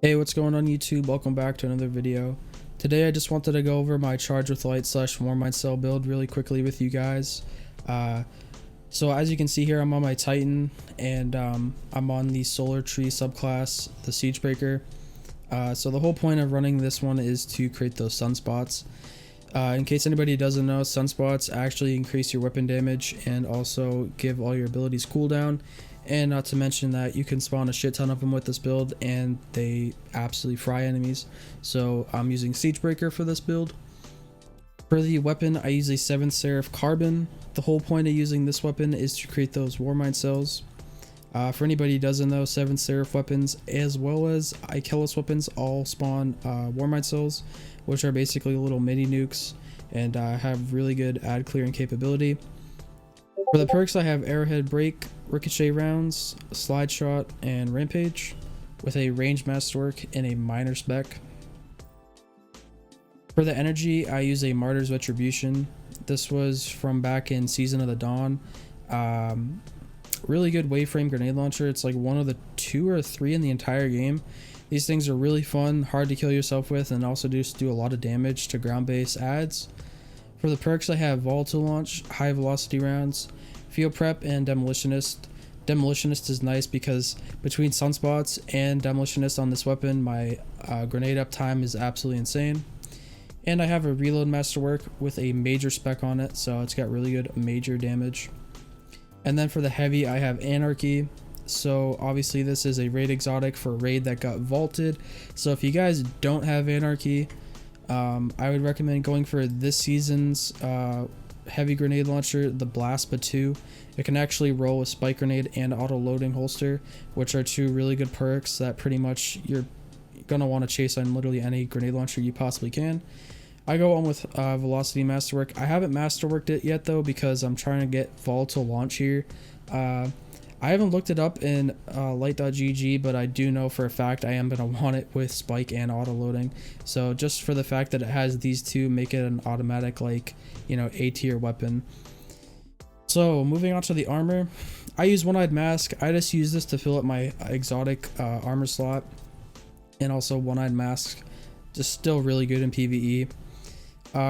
Hey, what's going on YouTube? Welcome back to another video. Today I just wanted to go over my charge with light / Warmind cell build really quickly with you guys. So as you can see here, I'm on my Titan and I'm on the Solar Tree subclass, the Siegebreaker. So the whole point of running this one is to create those sunspots. In case anybody doesn't know, sunspots actually increase your weapon damage and also give all your abilities cooldown. And not to mention that you can spawn a shit ton of them with this build and they absolutely fry enemies. So I'm using Siegebreaker for this build. For the weapon, I use a 7th Seraph Carbon. The whole point of using this weapon is to create those Warmind cells. For anybody who doesn't know, 7th Seraph weapons as well as Ikellos weapons all spawn Warmind cells, which are basically little mini nukes and have really good ad clearing capability. For the perks, I have Arrowhead Break, Ricochet Rounds, Slide Shot, and Rampage, with a Range Masterwork and a Minor Spec. For the energy, I use a Martyr's Retribution. This was from back in Season of the Dawn. Really good Waveframe grenade launcher. It's like one of the 2 or 3 in the entire game. These things are really fun, hard to kill yourself with, and also just do a lot of damage to ground-based adds. For the perks, I have Volatile Launch, High Velocity Rounds, Field Prep, and Demolitionist. Demolitionist is nice because between Sunspots and Demolitionist on this weapon, my grenade uptime is absolutely insane. And I have a Reload Masterwork with a major spec on it, so it's got really good major damage. And then for the heavy, I have Anarchy. So obviously this is a raid exotic for a raid that got vaulted. So if you guys don't have Anarchy, I would recommend going for this season's heavy grenade launcher, the Blaspa 2. It can actually roll a spike grenade and auto loading holster, which are 2 really good perks that pretty much you're gonna want to chase on literally any grenade launcher you possibly can. I go on with Velocity Masterwork. I haven't masterworked it yet though because I'm trying to get Volatile Launch here. I haven't looked it up in light.gg, but I do know for a fact I am going to want it with spike and auto loading. So just for the fact that it has these 2, make it an automatic, like, you know, A tier weapon. So moving on to the armor, I use One-Eyed Mask. I just use this to fill up my exotic armor slot, and also One-Eyed Mask, just still really good in PvE.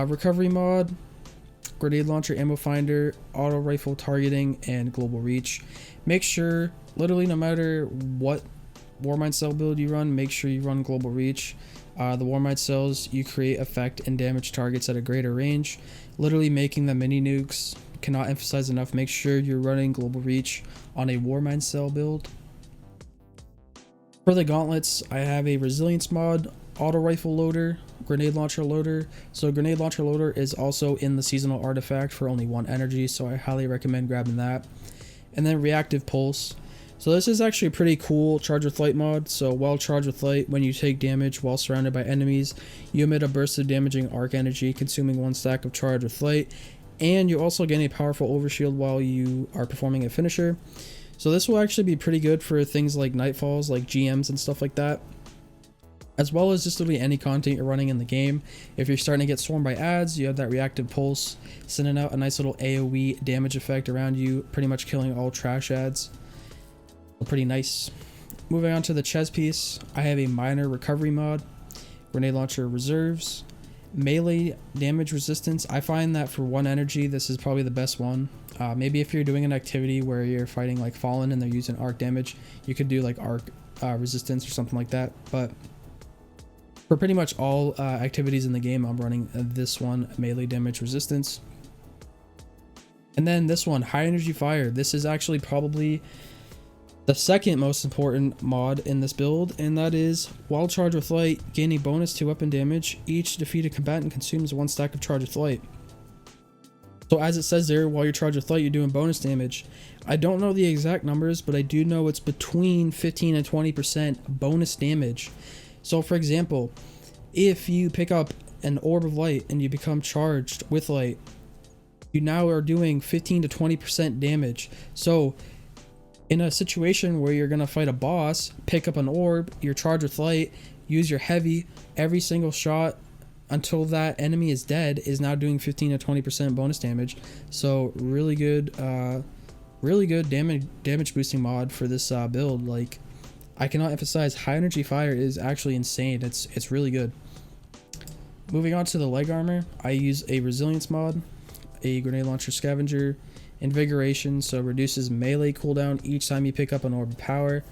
Recovery mod, Grenade Launcher, Ammo Finder, Auto Rifle Targeting, and Global Reach. Make sure, literally no matter what Warmind cell build you run, make sure you run Global Reach. The Warmind cells, you create effect and damage targets at a greater range, literally making them mini nukes. Cannot emphasize enough, make sure you're running Global Reach on a Warmind cell build. For the gauntlets, I have a Resilience mod, Auto Rifle Loader, Grenade Launcher Loader. So Grenade Launcher Loader is also in the seasonal artifact for only 1 energy, so I highly recommend grabbing that. And then Reactive Pulse. So this is actually a pretty cool Charge with Light mod. So while Charge with Light, when you take damage while surrounded by enemies, you emit a burst of damaging arc energy, consuming 1 stack of Charge with Light, and you also gain a powerful overshield while you are performing a finisher. So this will actually be pretty good for things like Nightfalls, like GMs and stuff like that, as well as just literally any content you're running in the game. If you're starting to get swarmed by ads, you have that Reactive Pulse, sending out a nice little AoE damage effect around you, pretty much killing all trash ads. Pretty nice. Moving on to the chest piece, I have a Minor Recovery mod, Grenade Launcher Reserves, Melee Damage Resistance. I find that for 1 energy, this is probably the best one. Maybe if you're doing an activity where you're fighting like Fallen and they're using arc damage, you could do like arc resistance or something like that. But for pretty much all activities in the game, I'm running this one, Melee Damage Resistance. And then this one, High Energy Fire. This is actually probably the 2nd most important mod in this build, and that is, while Charged with Light, gain a bonus to weapon damage. Each defeated combatant consumes 1 stack of Charged with Light. So as it says there, while you're Charged with Light, you're doing bonus damage. I don't know the exact numbers, but I do know it's between 15 and 20% bonus damage. So for example, if you pick up an Orb of Light and you become charged with light, you now are doing 15 to 20% damage. So in a situation where you're going to fight a boss, pick up an orb, you're charged with light, use your heavy, every single shot until that enemy is dead is now doing 15 to 20% bonus damage. So really good damage boosting mod for this build. Like, I cannot emphasize, high energy fire is actually insane. It's really good. Moving on to the leg armor, I use a resilience mod, a grenade launcher scavenger, invigoration, so reduces melee cooldown each time you pick up an orb of power.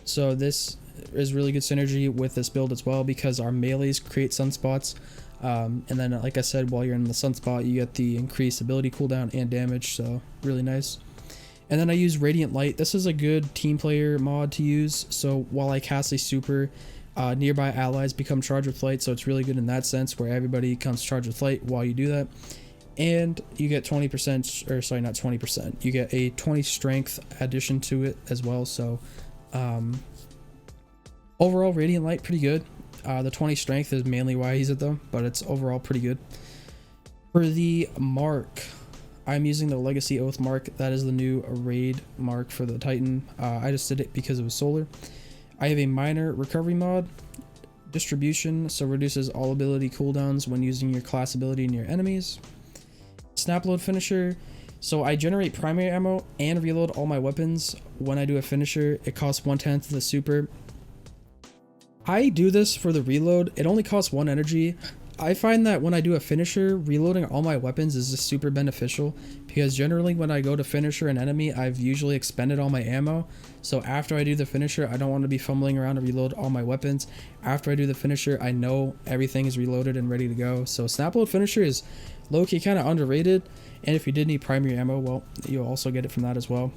So this is really good synergy with this build as well, because our melees create sunspots, and then like I said, while you're in the sunspot you get the increased ability cooldown and damage, so really nice. And then I use Radiant Light. This is a good team player mod to use, so while I cast a super, nearby allies become charged with light, so it's really good in that sense where everybody comes charged with light while you do that. And you get 20%, or sorry, not 20%, you get a 20 strength addition to it as well. So overall, Radiant Light pretty good. The 20 strength is mainly why I use it though, but it's overall pretty good. For the mark, I'm using the Legacy Oath mark. That is the new raid mark for the Titan. I just did it because it was solar. I have a minor recovery mod, distribution, so reduces all ability cooldowns when using your class ability in your enemies. Snap load finisher, so I generate primary ammo and reload all my weapons when I do a finisher. It costs 1/10 of the super. I do this for the reload. It only costs 1 energy. I find that when I do a finisher, reloading all my weapons is just super beneficial, because generally when I go to finisher an enemy, I've usually expended all my ammo. So after I do the finisher, I don't want to be fumbling around to reload all my weapons. After I do the finisher, I know everything is reloaded and ready to go. So snap load finisher is low-key kind of underrated, and if you did need primary ammo, well, you'll also get it from that as well.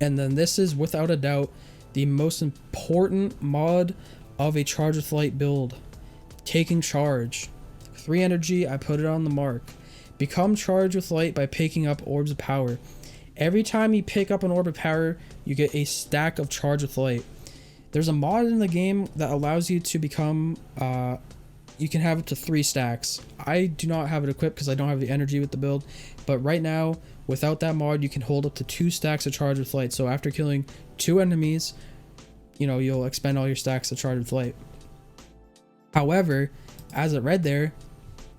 And then this is without a doubt the most important mod of a charge with light build. Taking charge. 3 energy, I put it on the mark. Become charged with light by picking up orbs of power. Every time you pick up an orb of power, you get a stack of charge with light. There's a mod in the game that allows you to become, you can have up to 3 stacks. I do not have it equipped because I don't have the energy with the build, but right now, without that mod, you can hold up to 2 stacks of charge with light. So after killing 2 enemies, you know, you'll expend all your stacks of charge with light. However, as it read there,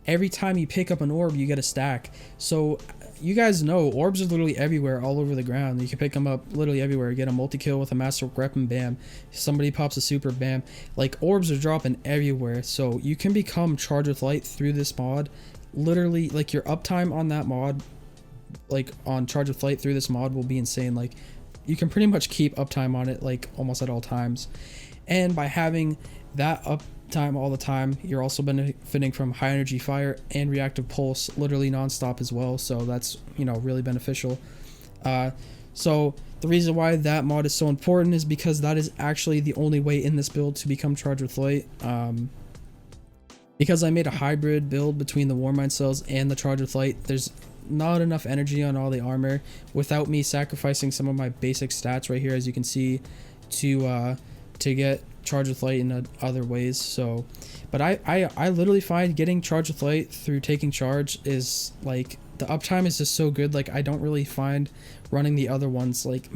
every time you pick up an orb, you get a stack. So you guys know orbs are literally everywhere, all over the ground. You can pick them up literally everywhere. Get a multi-kill with a master weapon, bam. Somebody pops a super, bam. Like, orbs are dropping everywhere. So you can become charged with light through this mod. Literally, like, your uptime on that mod, like on charge with light through this mod, will be insane. Like, you can pretty much keep uptime on it like almost at all times. And by having that uptime all the time, you're also benefiting from high energy fire and reactive pulse literally non-stop as well. So that's, you know, really beneficial. So the reason why that mod is so important is because that is actually the only way in this build to become charged with light. Because I made a hybrid build between the Warmind cells and the charge with light, there's not enough energy on all the armor without me sacrificing some of my basic stats right here, as you can see, to get charged with light in other ways. So, but I literally find getting charged with light through taking charge is like, the uptime is just so good. Like, I don't really find running the other ones like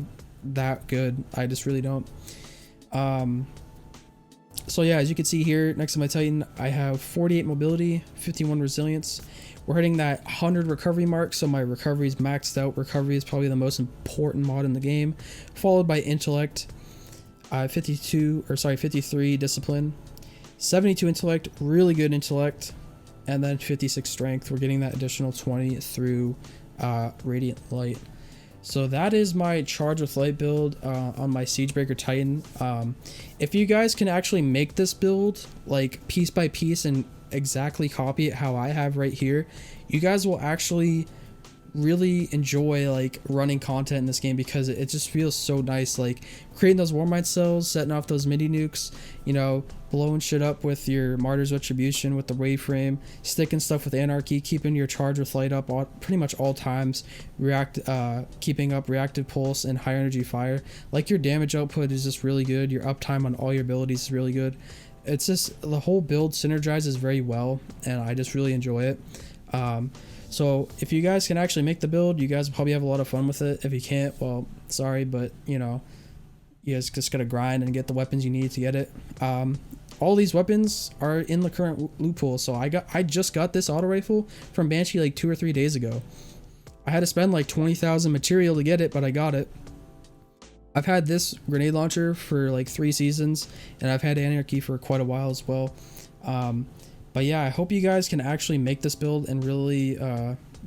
that good. I just really don't. So yeah, as you can see here next to my Titan, I have 48 mobility, 51 resilience. We're hitting that 100 recovery mark, so my recovery is maxed out. Recovery is probably the most important mod in the game, followed by intellect, 53 discipline, 72 intellect, really good intellect, and then 56 strength. We're getting that additional 20 through radiant light. So that is my charge with light build on my Siegebreaker Titan. If you guys can actually make this build like piece by piece and exactly copy it how I have right here, you guys will actually really enjoy like running content in this game, because it just feels so nice, like creating those Warmind cells, setting off those mini nukes, you know, blowing shit up with your Martyr's Retribution with the waveframe, sticking stuff with Anarchy, keeping your charge with light up pretty much all times, keeping up reactive pulse and high energy fire. Like, your damage output is just really good, your uptime on all your abilities is really good. It's just, the whole build synergizes very well, and I just really enjoy it. So if you guys can actually make the build, you guys will probably have a lot of fun with it. If you can't, well, sorry, but you know, you guys just gotta grind and get the weapons you need to get it. All these weapons are in the current loot pool. So I just got this auto rifle from Banshee like 2 or 3 days ago. I had to spend like 20,000 material to get it, but I got it. I've had this grenade launcher for like 3 seasons, and I've had Anarchy for quite a while as well. But yeah, I hope you guys can actually make this build and really,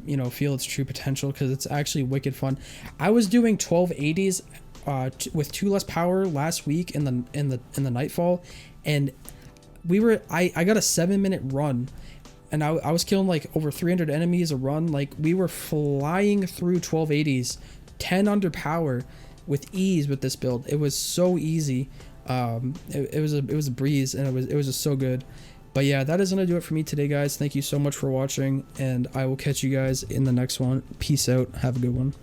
you know, feel its true potential, because it's actually wicked fun. I was doing 1280s with 2 less power last week in the Nightfall, and I got a 7-minute run, and I was killing like over 300 enemies a run. Like, we were flying through 1280s, 10 under power with ease with this build. It was so easy. It was a breeze, and it was just so good. But yeah, that is gonna do it for me today, guys. Thank you so much for watching, and I will catch you guys in the next one. Peace out. Have a good one.